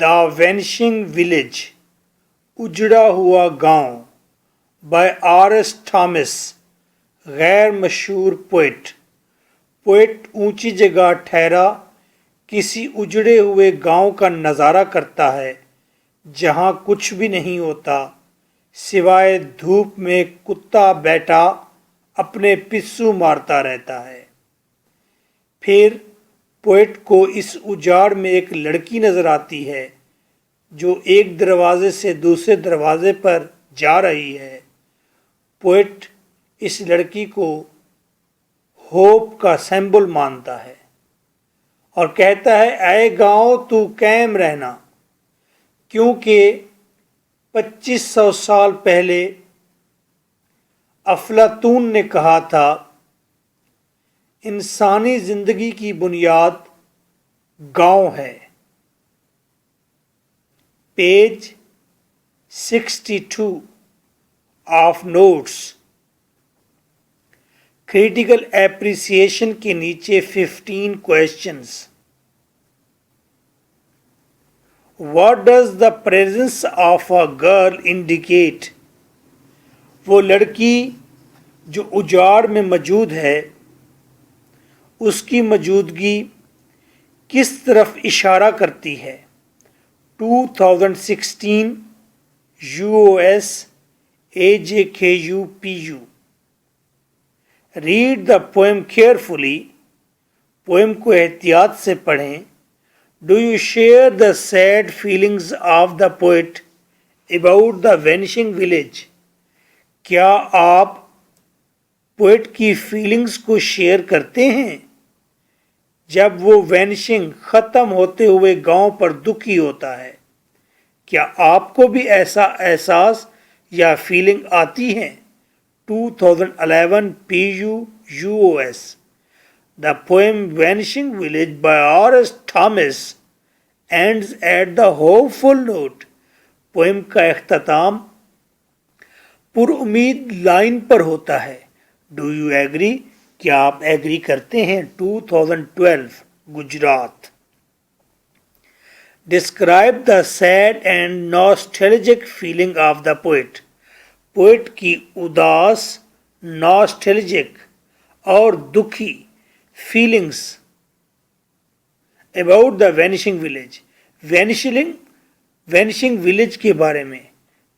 The Vanishing Village, उजड़ा हुआ गांव, bye R.S. Thomas, गैर मशहूर पोइट। पोइट ऊंची जगह ठहरा किसी उजड़े हुए गांव का नज़ारा करता है जहां कुछ भी नहीं होता सिवाय धूप में कुत्ता बैठा अपने पिस्सू मारता रहता है। फिर पोइट को इस उजाड़ में एक लड़की नज़र आती है जो एक दरवाजे से दूसरे दरवाजे पर जा रही है। पोइट इस लड़की को होप का सिंबल मानता है और कहता है, ऐ गांव तू कायम रहना, क्योंकि 2500 साल पहले अफलातून ने कहा था इंसानी जिंदगी की बुनियाद गांव है। Page 62 of notes. Critical appreciation के नीचे 15 questions. What does the presence of a girl indicate? वो लड़की जो उजाड़ में मौजूद है उसकी मौजूदगी किस तरफ इशारा करती है? 2016 UOS AJKU PU। Read the poem carefully, poem को एहतियात से पढ़ें। Do you share the sad feelings of the poet about the vanishing village? क्या आप पोएट की फीलिंग्स को शेयर करते हैं जब वो वैनिशिंग ख़त्म होते हुए गांव पर दुखी होता है? क्या आपको भी ऐसा एहसास या फीलिंग आती है? 2011 PU UOS। The poem Vanishing Village by R.S. Thomas ends at the hopeful note। Poem का इख्तिताम पुरुम्मीद लाइन पर होता है। Do you agree? क्या आप एग्री करते हैं? 2012 Gujarat. Describe the sad and nostalgic feeling of the poet. Poet की उदास, नॉस्टैल्जिक और दुखी feelings about the vanishing village. Vanishing village के बारे में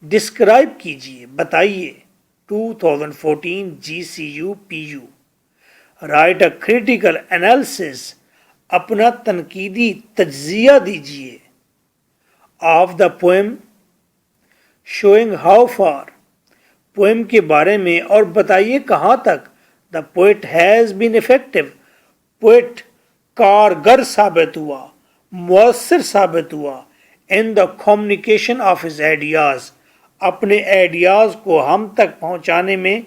डिस्क्राइब कीजिए, बताइए। 2014 GCU PU। Write a critical analysis, अपना तनकीदी तज्जिया दीजिए। Of the poem, showing how far, poem के बारे में और बताइए कहाँ तक। The poet has been effective, poet कारगर साबित हुआ, मुअस्सिर साबित हुआ। In the communication of his ideas, अपने आइडियाज़ को हम तक पहुँचाने में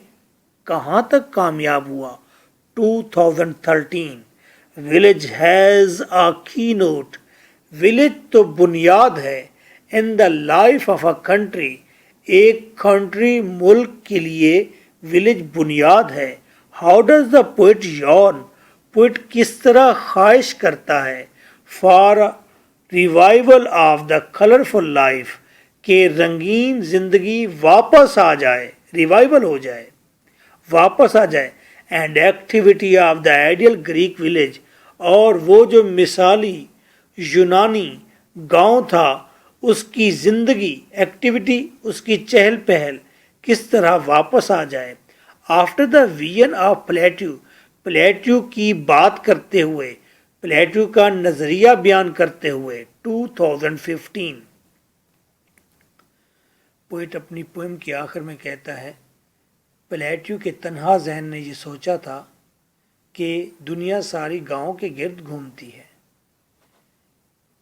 कहाँ तक कामयाब हुआ। 2013 village has a keynote, village तो बुनियाद है। In the life of a country, एक कंट्री मुल्क के लिए विलेज बुनियाद है। How does the poet yearn, poet किस तरह ख्वाहिश करता है। For revival of the colourful life, के रंगीन जिंदगी वापस आ जाए, रिवाइवल हो जाए, वापस आ जाए। And activity of the ideal Greek village, और वो जो मिसाली यूनानी गांव था उसकी ज़िंदगी, एक्टिविटी, उसकी चहल पहल किस तरह वापस आ जाए। After the vision of Plato, Plato की बात करते हुए, प्लेटो का नज़रिया बयान करते हुए। 2015 पोइट अपनी पोएम के आखिर में कहता है, प्लेटो के तन्हा जहन ने ये सोचा था कि दुनिया सारी गांव के गिर्द घूमती है।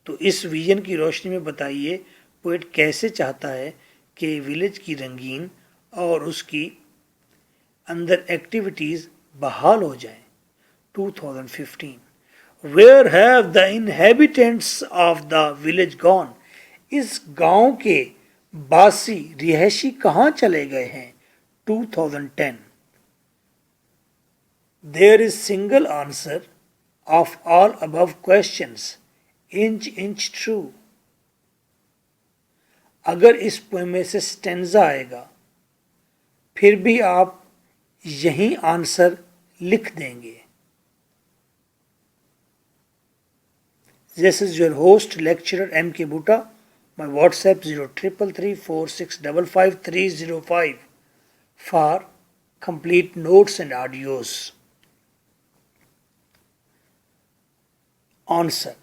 तो इस विजन की रोशनी में बताइए पोइट कैसे चाहता है कि विलेज की रंगीन اور اس کی اندر ایکٹیویٹیز بحال ہو جائیں. 2015 Where have the inhabitants of the village gone? اس گاؤں کے باسی رہائشی کہاں چلے گئے ہیں؟ 2010 There is single answer of all above questions. Inch true. اگر اس پوئم میں سے سٹینزا آئے گا پھر بھی آپ یہی آنسر لکھ دیں گے. This is your host lecturer M. K. Bhutta. My WhatsApp 033346555305 for complete notes and audios. Answer.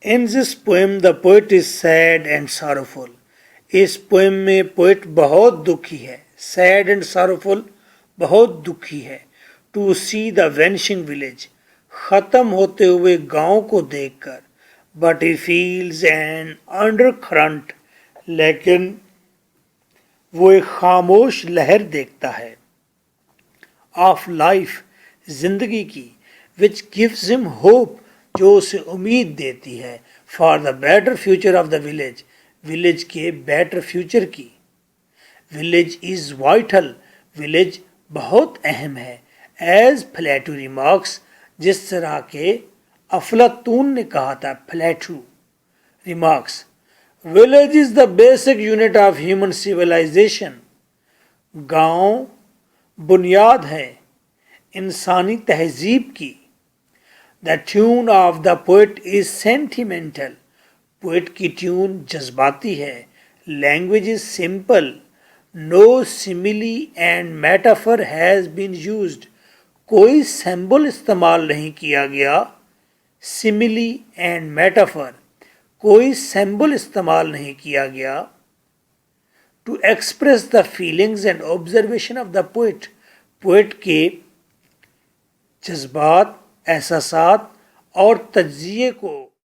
In this poem the poet is sad and sorrowful. اس پوئم میں پوئٹ بہت دکھی ہے. سیڈ اینڈ سارفل بہت دکھی ہے. ٹو سی دا وینشنگ ولیج ختم ہوتے ہوئے گاؤں کو دیکھ کر. But he feels an undercurrent لیکن وہ ایک خاموش لہر دیکھتا ہے. آف لائف زندگی کی. وچ گیوز ہم ہوپ جو اسے امید دیتی ہے. For the better future of the village village کے بیٹر فیوچر کی. ولیج از وائٹل ولیج بہت اہم ہے. ایز پلیٹو ریمارکس جس طرح کہ افلاطون نے کہا تھا. Plato remarks village is the basic unit of human civilisation. گاؤں بنیاد ہے انسانی تہذیب کی. The tune of the poet is sentimental. Poet کی ٹیون جذباتی ہے. Language is simple. No simile and metaphor has been used. کوئی سمبل استعمال نہیں کیا گیا. سملی اینڈ میٹافر کوئی سمبل استعمال نہیں کیا گیا. To express the feelings and observation of the poet. Poet کے جذبات احساسات اور تجزیے کو